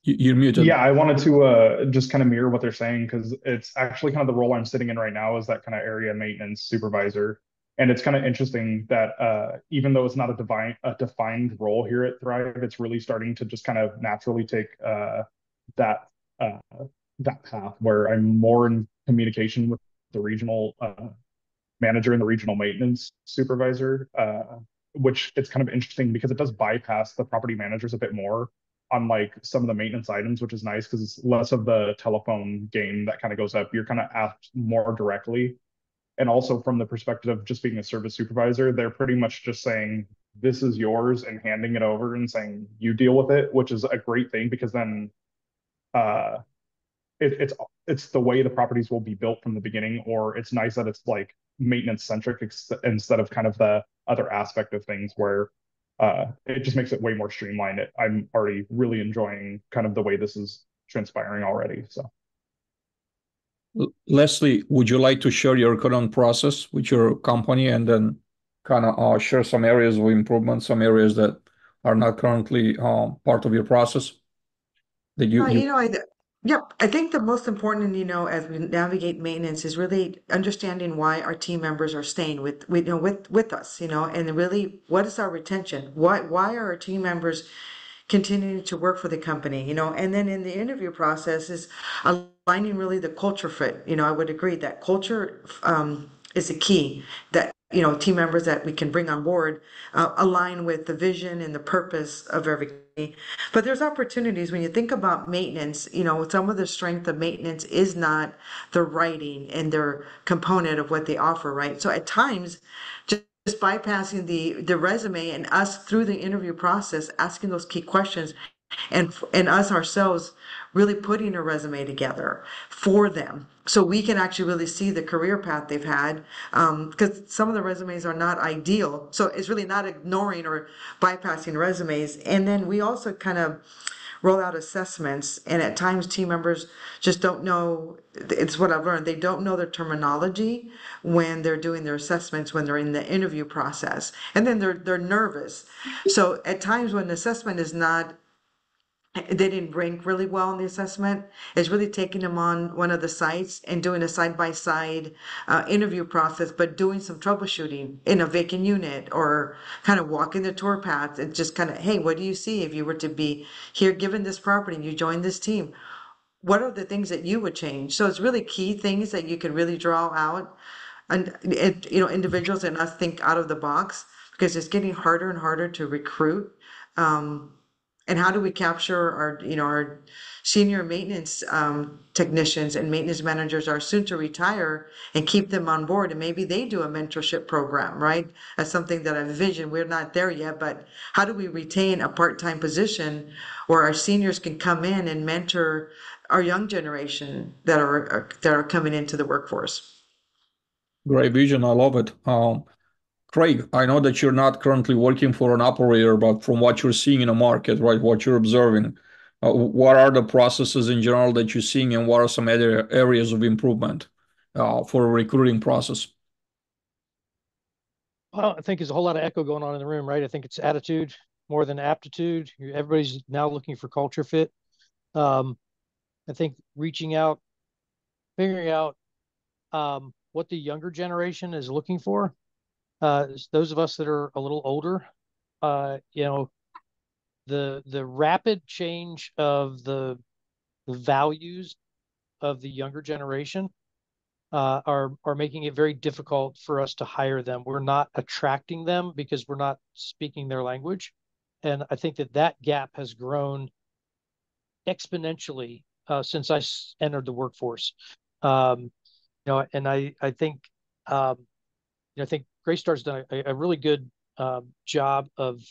You're muted. Yeah, I wanted to just kind of mirror what they're saying, because it's actually kind of the role I'm sitting in right now is that kind of area maintenance supervisor. And it's kind of interesting that even though it's not a defined role here at Thrive, it's really starting to just kind of naturally take that path where I'm more in communication with the regional manager and the regional maintenance supervisor. which it's kind of interesting because it does bypass the property managers a bit more on like some of the maintenance items, which is nice because it's less of the telephone game that kind of goes up. You're kind of asked more directly. And also from the perspective of just being a service supervisor, they're pretty much just saying, this is yours and handing it over and saying, you deal with it, which is a great thing because then uh, it's the way the properties will be built from the beginning, or it's nice that it's like maintenance centric instead of kind of the other aspect of things where it just makes it way more streamlined. I'm already really enjoying kind of the way this is transpiring already. So, Leslie, would you like to share your current process with your company and then kind of share some areas of improvement, some areas that are not currently part of your process that Yep, I think the most important, as we navigate maintenance is really understanding why our team members are staying with us, and really what is our retention? Why are our team members continuing to work for the company, and then in the interview process is aligning really the culture fit. I would agree that culture is a key that, team members that we can bring on board align with the vision and the purpose of everything. But there's opportunities when you think about maintenance, some of the strength of maintenance is not the writing and their component of what they offer, right? So at times, just bypassing the resume and us through the interview process, asking those key questions and us ourselves really putting a resume together for them so we can actually really see the career path they've had, because some of the resumes are not ideal, so it's really not ignoring or bypassing resumes. And then we also kind of roll out assessments, and at times team members just don't know. It's what I've learned, they don't know their terminology when they're doing their assessments, when they're in the interview process, and then they're nervous. So at times when the assessment is not, they didn't rank really well in the assessment, is really taking them on one of the sites and doing a side-by-side interview process, but doing some troubleshooting in a vacant unit or kind of walking the tour path and just kind of, hey, what do you see if you were to be here given this property and you join this team? What are the things that you would change? So it's really key things that you can really draw out, and individuals and us think out of the box, because it's getting harder and harder to recruit. And how do we capture our senior maintenance technicians and maintenance managers are soon to retire and keep them on board, and maybe they do a mentorship program, right? That's something that I envision. We're not there yet, but how do we retain a part-time position where our seniors can come in and mentor our young generation that are coming into the workforce? Great vision. I love it. Craig, I know that you're not currently working for an operator, but from what you're seeing in the market, right, what you're observing, what are the processes in general that you're seeing, and what are some other areas of improvement for a recruiting process? Well, I think there's a whole lot of echo going on in the room, right? I think it's attitude more than aptitude. Everybody's now looking for culture fit. I think reaching out, figuring out what the younger generation is looking for. Those of us that are a little older, the rapid change of the values of the younger generation are making it very difficult for us to hire them. We're not attracting them because we're not speaking their language, and I think that gap has grown exponentially since I entered the workforce. And I think I think Greystar's done a really good job of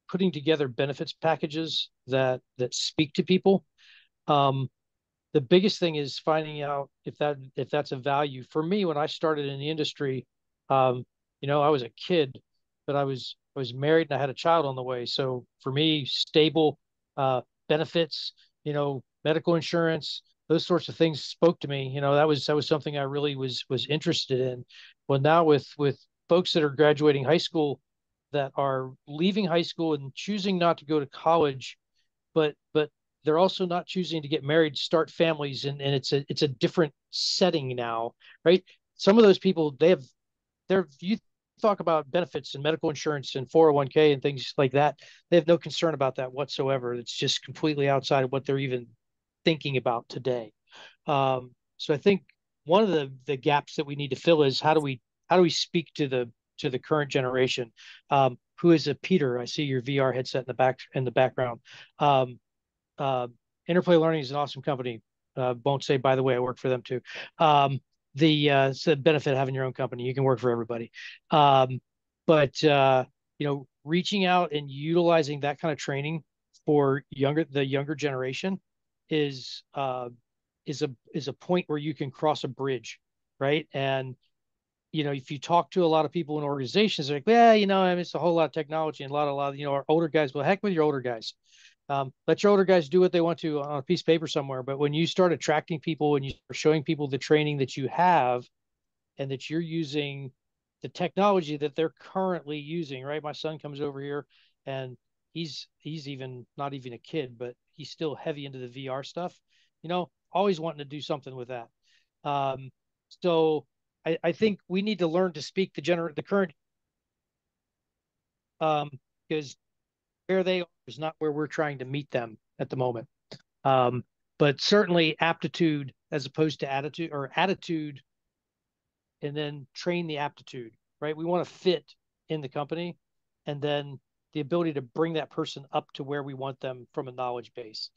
putting together benefits packages that speak to people. The biggest thing is finding out if that's a value. For me, when I started in the industry, I was a kid, but I was married and I had a child on the way. So for me, stable benefits, medical insurance, those sorts of things spoke to me. That was something I really was interested in. Well, now with folks that are graduating high school, that are leaving high school and choosing not to go to college, but they're also not choosing to get married, start families, and it's a different setting now, right? Some of those people, you talk about benefits and medical insurance and 401k and things like that. They have no concern about that whatsoever. It's just completely outside of what they're even thinking about today. So I think one of the gaps that we need to fill is how do we speak to the to the current generation. Who is a Peter? I see your VR headset in the background. Interplay Learning is an awesome company. Won't say, by the way, I work for them too. It's the benefit of having your own company. You can work for everybody. But reaching out and utilizing that kind of training for the younger generation is a point where you can cross a bridge, right? And if you talk to a lot of people in organizations, they're like, well, it's a whole lot of technology and a lot of our older guys. Well, heck with your older guys. Let your older guys do what they want to on a piece of paper somewhere. But when you start attracting people and you start showing people the training that you have and that you're using the technology that they're currently using, right? My son comes over here and he's even not even a kid, but he's still heavy into the VR stuff, always wanting to do something with that. So I think we need to learn to speak the current, because where they are is not where we're trying to meet them at the moment. But certainly aptitude as opposed to attitude, or attitude and then train the aptitude, right? We want to fit in the company, and then the ability to bring that person up to where we want them from a knowledge base.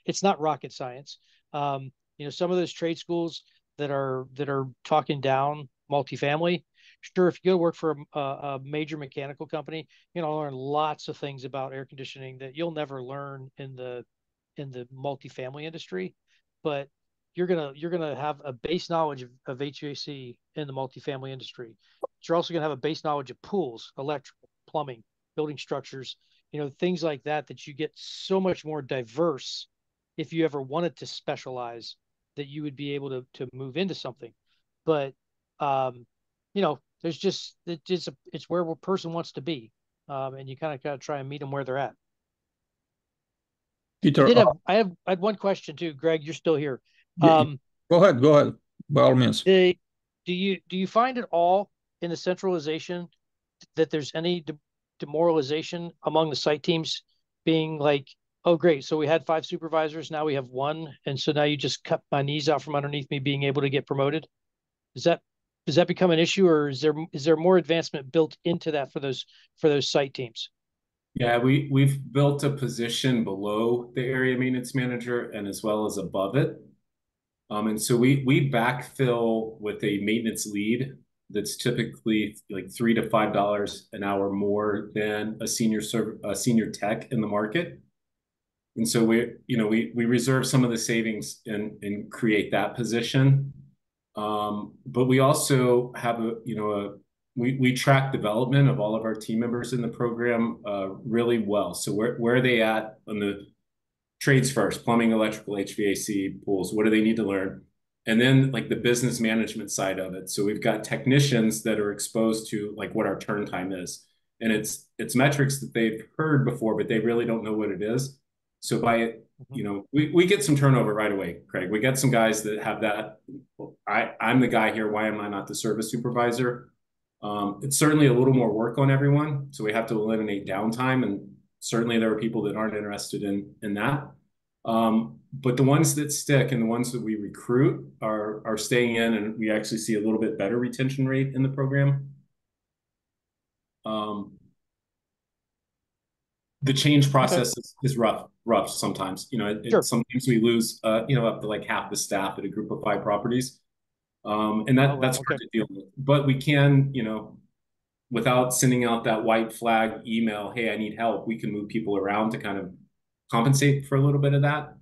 It's not rocket science. Some of those trade schools that are talking down multifamily, sure, if you go work for a major mechanical company, you're going to learn lots of things about air conditioning that you'll never learn in the multifamily industry. But you're gonna have a base knowledge of HVAC in the multifamily industry. But you're also gonna have a base knowledge of pools, electrical, plumbing, building structures, things like that you get so much more diverse if you ever wanted to specialize, that you would be able to move into something. But it's where a person wants to be, and you kind of gotta try and meet them where they're at. Peter, I had one question too, Greg. You're still here. Go ahead, by all means. Do you find at all in the centralization that there's any demoralization among the site teams, being like, oh great, so we had 5 supervisors, now we have 1, and so now you just cut my knees out from underneath me being able to get promoted? Does that become an issue, or is there more advancement built into that for those site teams? Yeah, we've built a position below the area maintenance manager and as well as above it. And so we backfill with a maintenance lead that's typically like $3 to $5 an hour more than a senior tech in the market. And so we reserve some of the savings and create that position. But we also have we track development of all of our team members in the program really well. So where are they at on the trades first: plumbing, electrical, HVAC, pools? What do they need to learn? And then like the business management side of it. So we've got technicians that are exposed to like what our turn time is. And it's metrics that they've heard before, but they really don't know what it is. So we get some turnover right away, Craig. We get some guys that have that. I'm the guy here. Why am I not the service supervisor? It's certainly a little more work on everyone. So we have to eliminate downtime. And certainly there are people that aren't interested in that. But the ones that stick and the ones that we recruit are staying in, and we actually see a little bit better retention rate in the program. The change process is rough sometimes. Sure. Sometimes we lose, up to like half the staff at a group of 5 properties. And that's hard to deal with. But we can, without sending out that white flag email, hey, I need help, we can move people around to kind of compensate for a little bit of that.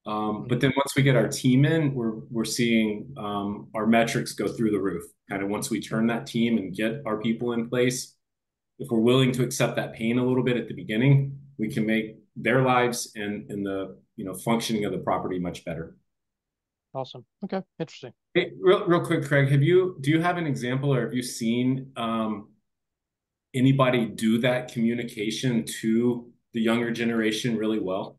But then once we get our team in, we're seeing our metrics go through the roof. Kind of once we turn that team and get our people in place, if we're willing to accept that pain a little bit at the beginning, we can make their lives and the functioning of the property much better. Awesome. Okay, interesting. Hey, real quick, Craig, do you have an example, or have you seen anybody do that communication to the younger generation really well?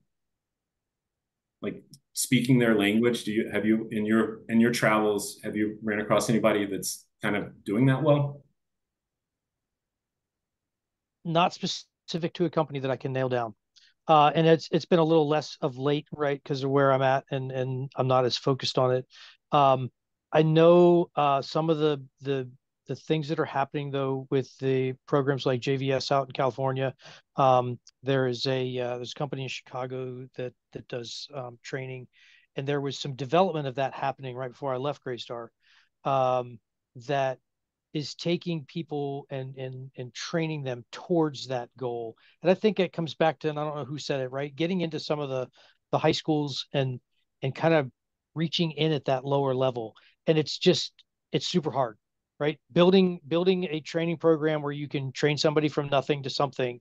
Like speaking their language? Have you in your travels, have you ran across anybody that's kind of doing that well? Not specific to a company that I can nail down. And it's been a little less of late, right? Because of where I'm at, and I'm not as focused on it. I know some of the the things that are happening though with the programs like JVS out in California. There's a company in Chicago that does training, and there was some development of that happening right before I left Greystar, that is taking people and training them towards that goal. And I think it comes back to, and I don't know who said it, right? Getting into some of the high schools and kind of reaching in at that lower level. And it's super hard, right? Building a training program where you can train somebody from nothing to something,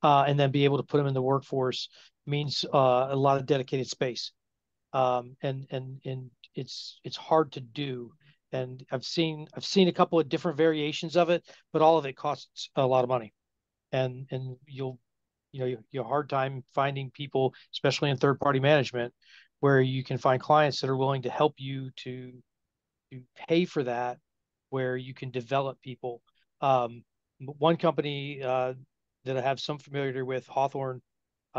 and then be able to put them in the workforce means a lot of dedicated space. And it's hard to do. And I've seen a couple of different variations of it, but all of it costs a lot of money. And you'll hard time finding people, especially in third party management, where you can find clients that are willing to help you to pay for that, where you can develop people. One company that I have some familiarity with, Hawthorne,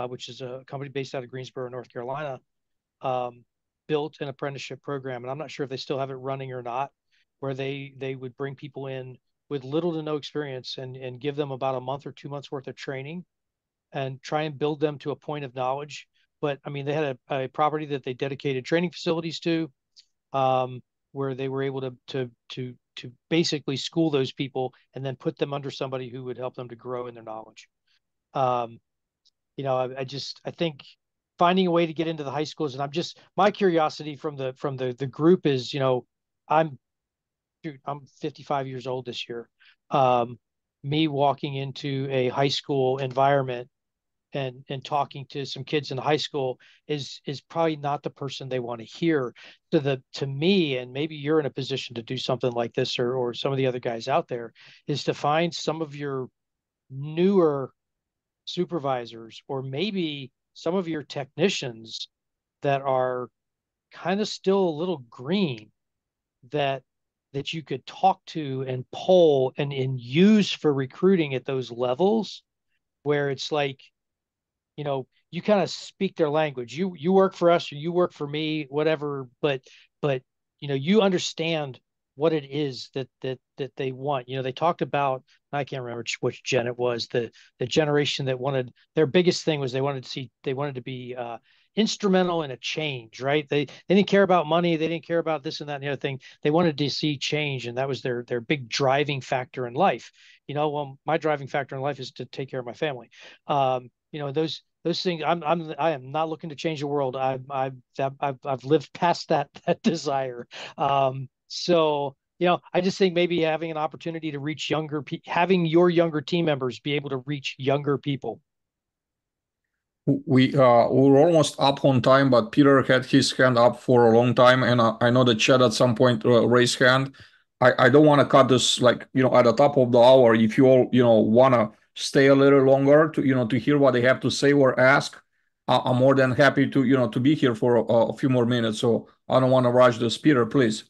which is a company based out of Greensboro, North Carolina, built an apprenticeship program, and I'm not sure if they still have it running or not, where they would bring people in with little to no experience and give them about a month or 2 months worth of training and try and build them to a point of knowledge. But I mean, they had a property that they dedicated training facilities to, where they were able to basically school those people and then put them under somebody who would help them to grow in their knowledge. I think finding a way to get into the high schools, and my curiosity from the group is, I'm 55 years old this year. Me walking into a high school environment and talking to some kids in high school is probably not the person they want to hear. To me, and maybe you're in a position to do something like this, or some of the other guys out there, is to find some of your newer supervisors, or maybe some of your technicians that are kind of still a little green, that you could talk to and poll and use for recruiting at those levels, where it's like, you kind of speak their language. You work for us, or you work for me, whatever, but you understand what it is that they want. They talked about, I can't remember which gen it was, the generation that wanted, their biggest thing was they wanted to be instrumental in a change, right? They didn't care about money, they didn't care about this and that and the other thing. They wanted to see change, and that was their big driving factor in life. Well, my driving factor in life is to take care of my family. Those things. I am not looking to change the world. I've lived past that desire. So I just think maybe having an opportunity to reach having your younger team members be able to reach younger people. We're almost up on time, but Peter had his hand up for a long time, and I know that Chad at some point raised hand. I don't want to cut this at the top of the hour. If you all want to stay a little longer to hear what they have to say or ask, I'm more than happy to be here for a few more minutes. So I don't want to rush this. Peter, please.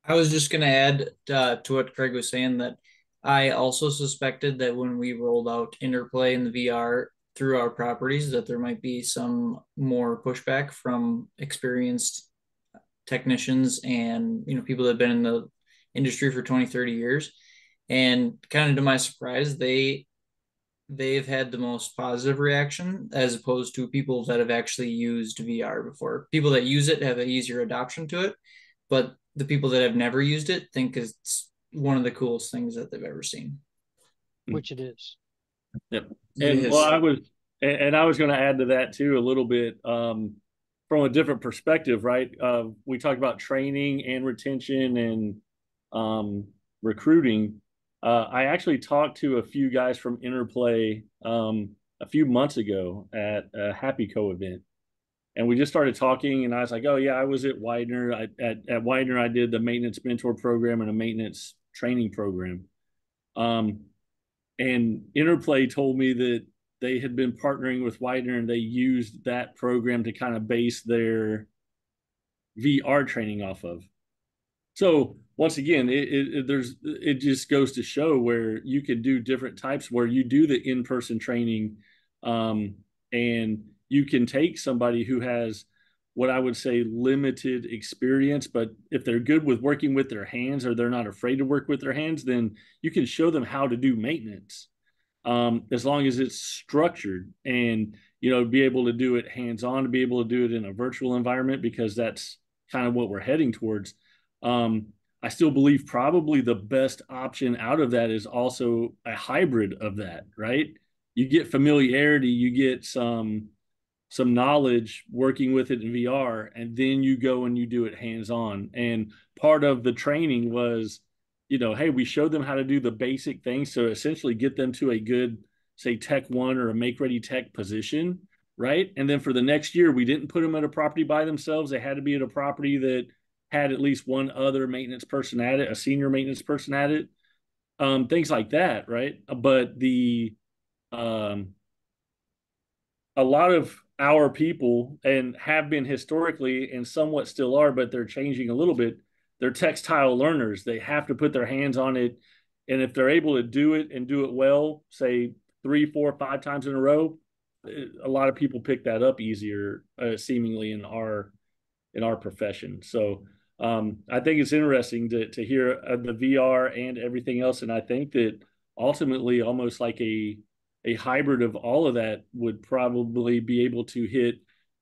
I was just going to add to what Craig was saying, that I also suspected that when we rolled out Interplay in the VR through our properties, that there might be some more pushback from experienced technicians and people that have been in the industry for 20, 30 years. And kind of to my surprise, they've had the most positive reaction, as opposed to people that have actually used VR before. People that use it have an easier adoption to it, but the people that have never used it think it's one of the coolest things that they've ever seen. Which it is. Yep. And I was going to add to that too a little bit, from a different perspective, right? We talked about training and retention and recruiting. I actually talked to a few guys from Interplay a few months ago at a Happy Co event. And we just started talking, and I was like, oh, yeah, I was at Widener. At Widener, I did the maintenance mentor program and a maintenance training program. And Interplay told me that they had been partnering with Widener, and they used that program to kind of base their VR training off of. So once again, it just goes to show where you can do different types, where you do the in-person training, and you can take somebody who has what I would say limited experience, but if they're good with working with their hands or they're not afraid to work with their hands, then you can show them how to do maintenance, as long as it's structured, and be able to do it hands-on, to be able to do it in a virtual environment, because that's kind of what we're heading towards. I still believe probably the best option out of that is also a hybrid of that, right? You get familiarity, you get some knowledge working with it in VR, and then you go and you do it hands-on. And part of the training was, hey, we showed them how to do the basic things to essentially get them to a good, say, Tech 1 or a make-ready tech position, right? And then for the next year, we didn't put them at a property by themselves. They had to be at a property that had at least one other maintenance person at it, a senior maintenance person at it, things like that, right? But a lot of our people, and have been historically and somewhat still are, but they're changing a little bit, they're textile learners. They have to put their hands on it. And if they're able to do it and do it well, say 3, 4, 5 times in a row, a lot of people pick that up easier, seemingly in our profession. So I think it's interesting to hear the VR and everything else. And I think that ultimately almost like a hybrid of all of that would probably be able to hit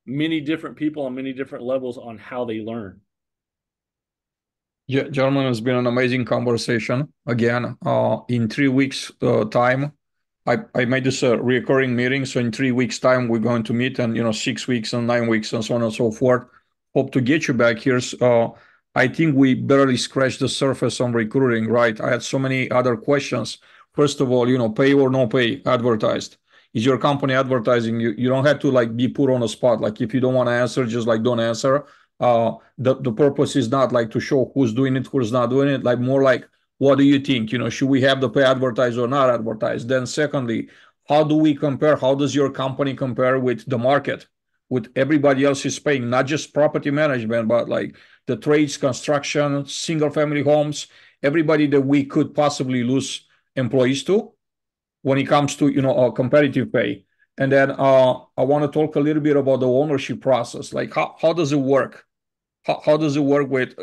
many different people on many different levels on how they learn. Yeah, gentlemen, it's been an amazing conversation. Again, in 3 weeks time, I made this a recurring meeting. So in 3 weeks time, we're going to meet, and 6 weeks and 9 weeks and so on and so forth. Hope to get you back here. I think we barely scratched the surface on recruiting, right? I had so many other questions. First of all, pay or no pay advertised. Is your company advertising? You don't have to be put on a spot. Like if you don't want to answer, just don't answer. The purpose is not to show who's doing it, who's not doing it. More what do you think? Should we have the pay advertised or not advertised? Then secondly, how do we compare? How does your company compare with the market? With everybody else is paying, not just property management, but the trades, construction, single family homes, everybody that we could possibly lose employees to when it comes to competitive pay. And then I want to talk a little bit about the ownership process. How does it work? How does it work with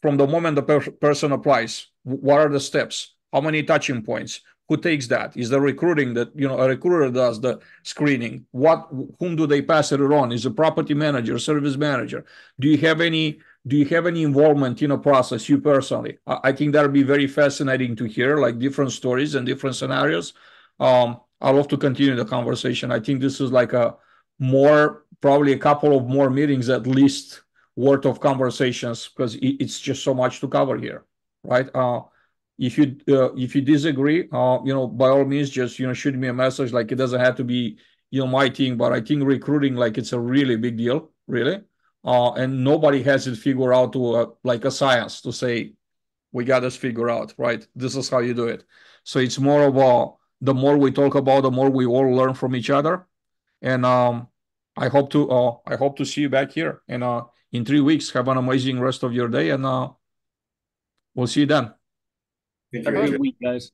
from the moment the person applies? What are the steps? How many touching points? Who takes that? Is the recruiting that a recruiter does the screening? Whom do they pass it on? Is a property manager, service manager? Do you have any involvement in a process, you personally? I think that'll be very fascinating to hear, different stories and different scenarios. I'd love to continue the conversation. I think this is probably a couple of more meetings at least worth of conversations, because it's just so much to cover here, right? If you disagree, by all means, just shoot me a message. It doesn't have to be my thing, but I think recruiting it's a really big deal, really. And nobody has it figured out to a science to say we got this figured out, right? This is how you do it. So it's more of the more we talk about, the more we all learn from each other. And I hope to see you back here. And in 3 weeks, have an amazing rest of your day, and we'll see you then. Thank Have a you. good week, guys.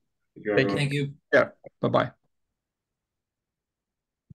Thank you. Yeah. Bye-bye.